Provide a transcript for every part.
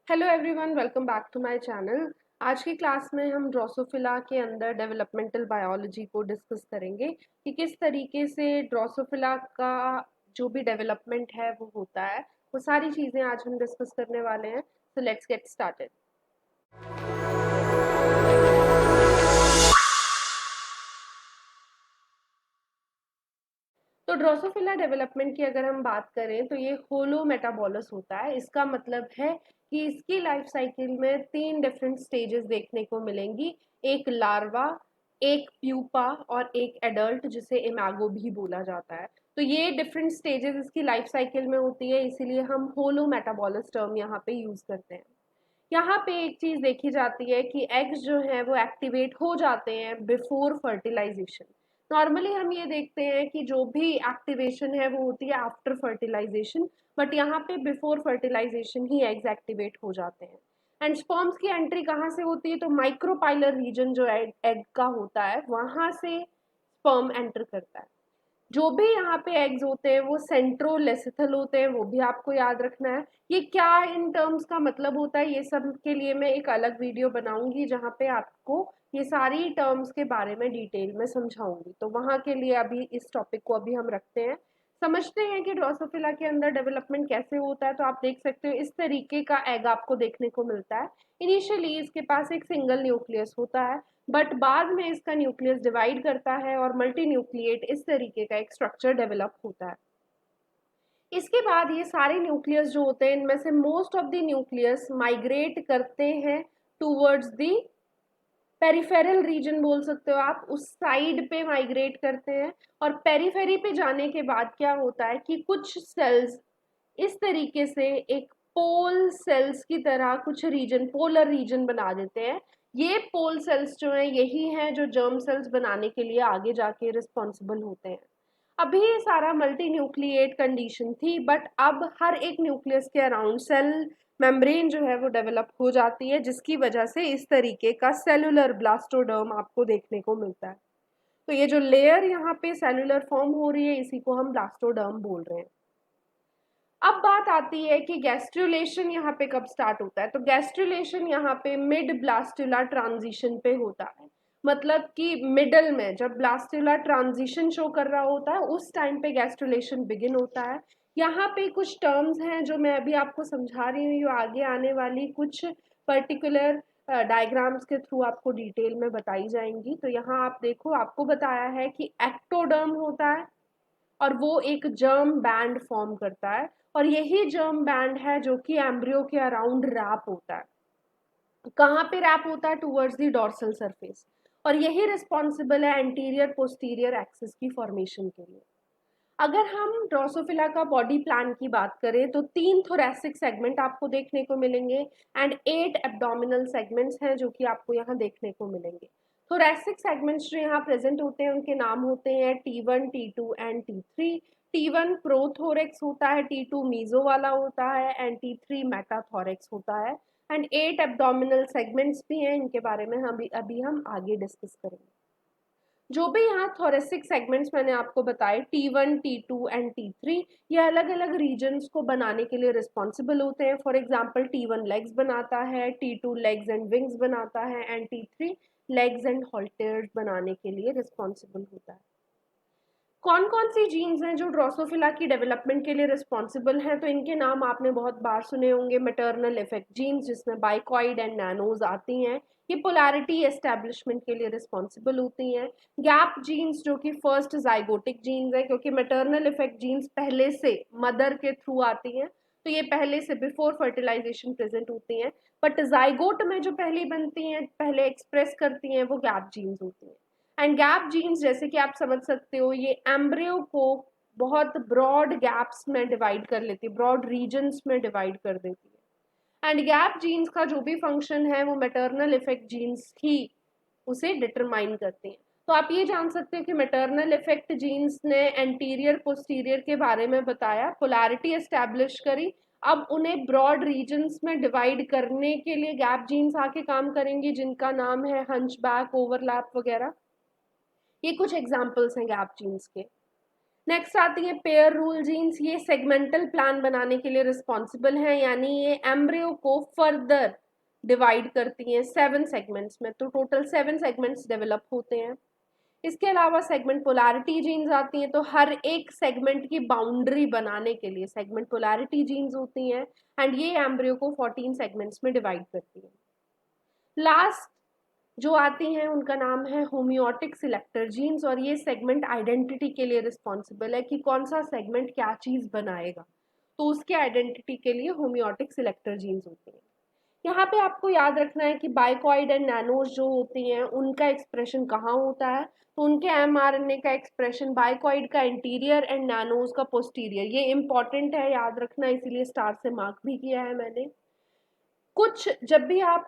Hello everyone, welcome back to my channel. आज की class में हम ड्रोसोफिला के अंदर डेवलपमेंटल बायोलॉजी को डिस्कस करेंगे कि किस तरीके से ड्रोसोफिला का जो भी डेवलपमेंट है वो होता है। वो सारी चीज़ें आज हम डिस्कस करने वाले हैं। So let's get started. तो ड्रोसोफिला डेवलपमेंट की अगर हम बात करें तो ये होलो मेटाबोलस होता है। इसका मतलब है कि इसकी लाइफ साइकिल में 3 डिफरेंट स्टेजेस देखने को मिलेंगी। एक लार्वा, एक प्यूपा और एक एडल्ट जिसे इमेगो भी बोला जाता है। तो ये डिफरेंट स्टेजेस इसकी लाइफ साइकिल में होती है, इसीलिए हम होलो मेटाबोलस टर्म यहाँ पे यूज करते हैं। यहाँ पे एक चीज देखी जाती है कि एग्स जो है वो एक्टिवेट हो जाते हैं बिफोर फर्टिलाइजेशन। नॉर्मली हम ये देखते हैं कि जो भी एक्टिवेशन है वो होती है आफ्टर फर्टिलाइजेशन, बट यहाँ पे बिफोर फर्टिलाइजेशन ही एग्स एक्टिवेट हो जाते हैं। एंड स्पर्म्स की एंट्री कहाँ से होती है? तो माइक्रोपाइलर रीजन जो एग का होता है वहां से स्पर्म एंटर करता है। जो भी यहाँ पे एग्स होते हैं वो सेंट्रोलेसिथल होते हैं, वो भी आपको याद रखना है। ये क्या इन टर्म्स का मतलब होता है, ये सब के लिए मैं एक अलग वीडियो बनाऊंगी जहाँ पे आपको ये सारी टर्म्स के बारे में डिटेल में समझाऊंगी। तो वहां के लिए अभी इस टॉपिक को अभी हम रखते हैं। समझते हैं कि ड्रोसोफिला के अंदर डेवलपमेंट कैसे होता है। तो आप देख सकते हो इस तरीके का एग आपको देखने को मिलता है। इनिशियली इसके पास एक सिंगल न्यूक्लियस होता है, बट बाद में इसका न्यूक्लियस डिवाइड करता है और मल्टी न्यूक्लिएट इस तरीके का एक स्ट्रक्चर डेवलप होता है। इसके बाद ये सारे न्यूक्लियस जो होते हैं इनमें से most of the nucleus migrate करते हैं टूवर्ड्स द पेरिफेरल रीजन, बोल सकते हो आप, उस साइड पे माइग्रेट करते हैं। और पेरिफेरी पे जाने के बाद क्या होता है कि कुछ सेल्स इस तरीके से एक पोल सेल्स की तरह कुछ रीजन, पोलर रीजन बना देते हैं। ये पोल सेल्स जो हैं यही हैं जो जर्म सेल्स बनाने के लिए आगे जाके रिस्पॉन्सिबल होते हैं। अभी ये सारा मल्टी न्यूक्लिएट कंडीशन थी, बट अब हर एक न्यूक्लियस के अराउंड सेल मेम्ब्रेन जो है वो डेवलप हो जाती है, जिसकी वजह से इस तरीके का सेलुलर ब्लास्टोडर्म आपको देखने को मिलता है। तो ये जो लेयर यहाँ पे सेलुलर फॉर्म हो रही है इसी को हम ब्लास्टोडर्म बोल रहे हैं। अब बात आती है कि गैस्ट्रुलेशन यहाँ पे कब स्टार्ट होता है। तो गैस्ट्रुलेशन यहाँ पे मिड ब्लास्टुला ट्रांजिशन पे होता है। मतलब कि मिडल में जब ब्लास्टुला ट्रांजिशन शो कर रहा होता है उस टाइम पे गैस्ट्रुलेशन बिगिन होता है। यहाँ पे कुछ टर्म्स हैं जो मैं अभी आपको समझा रही हूँ, जो आगे आने वाली कुछ पर्टिकुलर डायग्राम्स के थ्रू आपको डिटेल में बताई जाएंगी। तो यहाँ आप देखो, आपको बताया है कि एक्टोडर्म होता है और वो एक जर्म बैंड फॉर्म करता है, और यही जर्म बैंड है जो कि एम्ब्रियो के अराउंड रैप होता है। कहाँ पे रैप होता है? Towards the dorsal surface. और यही रिस्पॉन्सिबल है एंटीरियर पोस्टीरियर एक्सिस की फॉर्मेशन के लिए। अगर हम ड्रोसोफिला का बॉडी प्लान की बात करें तो 3 थोरैसिक सेगमेंट आपको देखने को मिलेंगे एंड 8 एब्डोमिनल सेगमेंट्स हैं जो कि आपको यहाँ देखने को मिलेंगे। थोरैसिक सेगमेंट्स जो यहाँ प्रेजेंट होते हैं उनके नाम होते हैं T1, T2 and T3। T1 prothorax होता है, T2 मीजो वाला होता है एंड T3 मेटाथोरेक्स होता है। एंड 8 एब्डोमिनल सेगमेंट्स भी हैं, इनके बारे में हम अभी हम आगे डिस्कस करेंगे। जो भी यहाँ थोरेसिक सेगमेंट्स मैंने आपको बताए T1, T2 एंड T3, ये अलग अलग रीजन्स को बनाने के लिए रिस्पॉन्सिबल होते हैं। फॉर एग्जाम्पल T1 लेग्स बनाता है, T2 लेग्स एंड विंग्स बनाता है एंड T3 लेग्स एंड हॉल्टर्स बनाने के लिए रिस्पॉन्सिबल होता है। कौन कौन सी जीन्स हैं जो ड्रोसोफिला की डेवलपमेंट के लिए रिस्पॉन्सिबल हैं? तो इनके नाम आपने बहुत बार सुने होंगे। मैटरनल इफेक्ट जीन्स जिसमें बाइकॉइड एंड नैनोज आती हैं, ये पोलैरिटी एस्टेब्लिशमेंट के लिए रिस्पॉन्सिबल होती हैं। गैप जीन्स जो कि फर्स्ट जाइगोटिक जीन्स है, क्योंकि मैटरनल इफेक्ट जीन्स पहले से मदर के थ्रू आती हैं, तो ये पहले से बिफोर फर्टिलाइजेशन प्रेजेंट होती हैं। बट जाइगोट में जो पहली बनती हैं, पहले एक्सप्रेस करती हैं, वो गैप जीन्स होती हैं। एंड गैप जीन्स जैसे कि आप समझ सकते हो ये एम्ब्रियो को बहुत ब्रॉड गैप्स में डिवाइड कर लेती है, ब्रॉड रीजन्स में डिवाइड कर देती है। एंड गैप जीन्स का जो भी फंक्शन है वो मैटरनल इफेक्ट जीन्स ही उसे डिटरमाइन करते हैं। तो आप ये जान सकते हो कि मैटरनल इफेक्ट जीन्स ने एंटीरियर पोस्टीरियर के बारे में बताया, पोलैरिटी एस्टैब्लिश करी। अब उन्हें ब्रॉड रीजन्स में डिवाइड करने के लिए गैप जीन्स आके काम करेंगी, जिनका नाम है हंचबैक, ओवरलैप वगैरह। ये कुछ एग्जाम्पल्स हैं गैप जीन्स के। नेक्स्ट आती है पेयर रूल जीन्स। ये सेगमेंटल प्लान बनाने के लिए रिस्पॉन्सिबल हैं, यानी ये एम्ब्रियो को फर्दर डिवाइड करती हैं 7 सेगमेंट्स में, तो टोटल 7 सेगमेंट्स डेवलप होते हैं। इसके अलावा सेगमेंट पोलैरिटी जीन्स आती हैं, तो हर एक सेगमेंट की बाउंड्री बनाने के लिए सेगमेंट पोलैरिटी जीन्स होती हैं, एंड ये एम्ब्रियो को 14 सेगमेंट्स में डिवाइड करती हैं। लास्ट जो आती हैं उनका नाम है होमियोटिक सिलेक्टर जीन्स, और ये सेगमेंट आइडेंटिटी के लिए रिस्पॉन्सिबल है कि कौन सा सेगमेंट क्या चीज़ बनाएगा, तो उसके आइडेंटिटी के लिए होमियोटिक सिलेक्टर जीन्स होती हैं। यहाँ पे आपको याद रखना है कि बाइकॉइड एंड नैनोज जो होती हैं उनका एक्सप्रेशन कहाँ होता है, तो उनके एमआरएनए का एक्सप्रेशन बाइकॉइड का इंटीरियर एंड नैनोज का पोस्टीरियर, ये इंपॉर्टेंट है याद रखना, इसीलिए स्टार से मार्क भी किया है मैंने। कुछ जब भी आप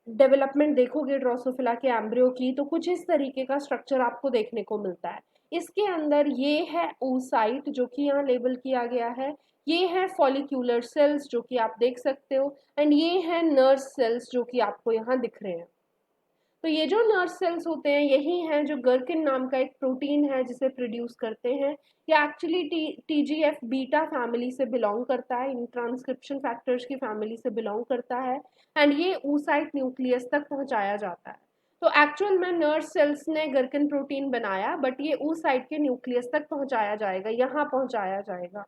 डेवलपमेंट देखोगे ड्रोसोफिला के एम्ब्रियो की, तो कुछ इस तरीके का स्ट्रक्चर आपको देखने को मिलता है। इसके अंदर ये है oocyte जो कि यहाँ लेबल किया गया है, ये है फॉलिक्यूलर सेल्स जो कि आप देख सकते हो, एंड ये है नर्व सेल्स जो कि आपको यहाँ दिख रहे हैं। तो ये जो नर्व सेल्स होते हैं यही हैं जो गर्किन नाम का एक प्रोटीन है जिसे प्रोड्यूस करते हैं। ये एक्चुअली टीजीएफ बीटा फैमिली से बिलोंग करता है, इन ट्रांसक्रिप्शन फैक्टर्स की फैमिली से बिलोंग करता है, एंड ये oocyte न्यूक्लियस तक पहुंचाया जाता है। तो एक्चुअल में नर्व सेल्स ने गर्किन प्रोटीन बनाया, बट ये oocyte के न्यूक्लियस तक पहुंचाया जाएगा, यहाँ पहुंचाया जाएगा।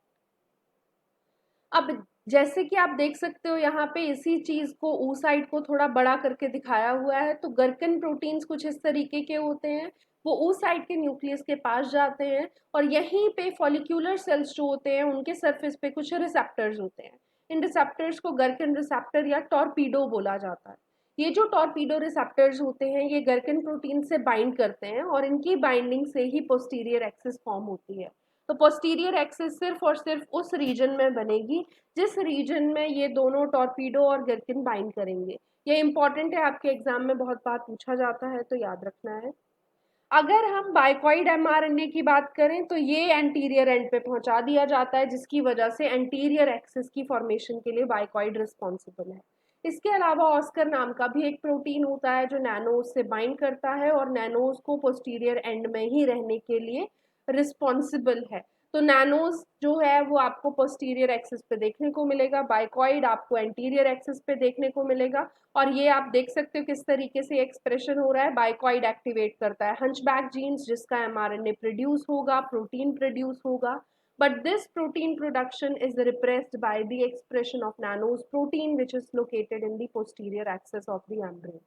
अब जैसे कि आप देख सकते हो यहाँ पे इसी चीज को oocyte को थोड़ा बड़ा करके दिखाया हुआ है, तो गर्किन प्रोटीन्स कुछ इस तरीके के होते हैं, वो oocyte के न्यूक्लियस के पास जाते हैं, और यहीं पे फॉलिक्यूलर सेल्स जो होते हैं उनके सरफेस पे कुछ रिसेप्टर्स होते हैं। इन रिसेप्टर्स को गर्किन रिसेप्टर या टॉर्पीडो बोला जाता है। ये जो टॉर्पीडो रिसेप्टर्स होते हैं ये गर्किन प्रोटीन से बाइंड करते हैं, और इनकी बाइंडिंग से ही पोस्टीरियर एक्सिस फॉर्म होती है। तो पोस्टीरियर एक्सिस सिर्फ और सिर्फ उस रीजन में बनेगी जिस रीजन में ये दोनों टॉर्पीडो और गर्किन बाइंड करेंगे। ये इंपॉर्टेंट है, आपके एग्जाम में बहुत बार पूछा जाता है, तो याद रखना है। अगर हम बाइकॉइड एमआरएनए की बात करें तो ये एंटीरियर एंड पे पहुंचा दिया जाता है, जिसकी वजह से एंटीरियर एक्सिस की फॉर्मेशन के लिए बाइकॉइड रिस्पॉन्सिबल है। इसके अलावा ऑस्कर नाम का भी एक प्रोटीन होता है जो नैनोज से बाइंड करता है और नैनोज को पोस्टीरियर एंड में ही रहने के लिए रिस्पॉन्सिबल है। तो नैनोज जो है वो आपको पोस्टीरियर एक्सिस पे देखने को मिलेगा, बाइकॉइड आपको एंटीरियर एक्सिस पे देखने को मिलेगा। और ये आप देख सकते हो किस तरीके से एक्सप्रेशन हो रहा है, बाइकॉइड एक्टिवेट करता है हंचबैक जीन्स जिसका एमआरएनए प्रोड्यूस होगा, प्रोटीन प्रोड्यूस होगा, but this protein production is repressed by the expression of nannose protein which is located in the posterior axis of the embryo.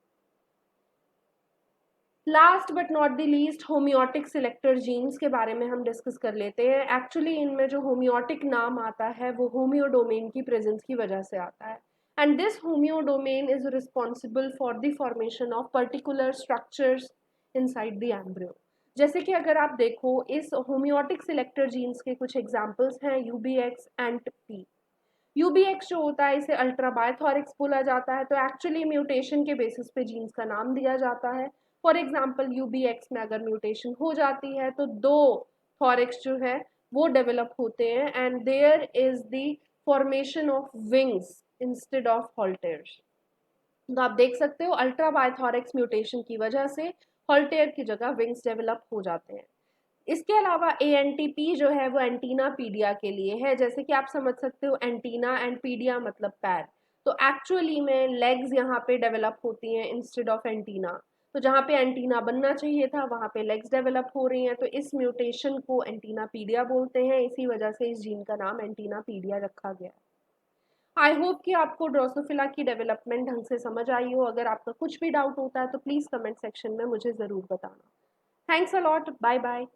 Last but not the least homeotic selector genes के बारे में हम discuss कर लेते हैं। Actually इनमें जो होमियोटिक नाम आता है वो होमियोडोमेन की प्रेजेंस की वजह से आता है, and this homeodomain is responsible for the formation of particular structures inside the embryo. जैसे कि अगर आप देखो इस होमियोटिक सिलेक्टर जीन्स के कुछ एग्जाम्पल्स हैं यूबीएक्स एंड पी। यूबीएक्स जो होता है इसे अल्ट्राबायोथोरिक्स बोला जाता है, तो एक्चुअली म्यूटेशन के बेसिस पे जीन्स का नाम दिया जाता है। फॉर एग्जाम्पल यूबीएक्स में अगर म्यूटेशन हो जाती है तो 2 थॉरिक्स जो है वो डेवलप होते हैं, and there is the formation of wings instead of halteres. तो आप देख सकते हो अल्ट्राबायोथोरिक्स म्यूटेशन की वजह से हॉल्टेयर की जगह विंग्स डेवलप हो जाते हैं। इसके अलावा एएनटीपी जो है वो एंटीना पीडिया के लिए है। जैसे कि आप समझ सकते हो एंटीना एंड पीडिया मतलब पैर, तो एक्चुअली में लेग्स यहाँ पे डेवलप होती हैं इंस्टेड ऑफ एंटीना। तो जहाँ पे एंटीना बनना चाहिए था वहाँ पे लेग्स डेवलप हो रही हैं, तो इस म्यूटेशन को एंटीना पीडिया बोलते हैं, इसी वजह से इस जीन का नाम एंटीना पीडिया रखा गया। आई होप कि आपको ड्रोसोफिला की डेवलपमेंट ढंग से समझ आई हो। अगर आपका कुछ भी डाउट होता है तो प्लीज़ कमेंट सेक्शन में मुझे ज़रूर बताना। Thanks a lot, bye bye.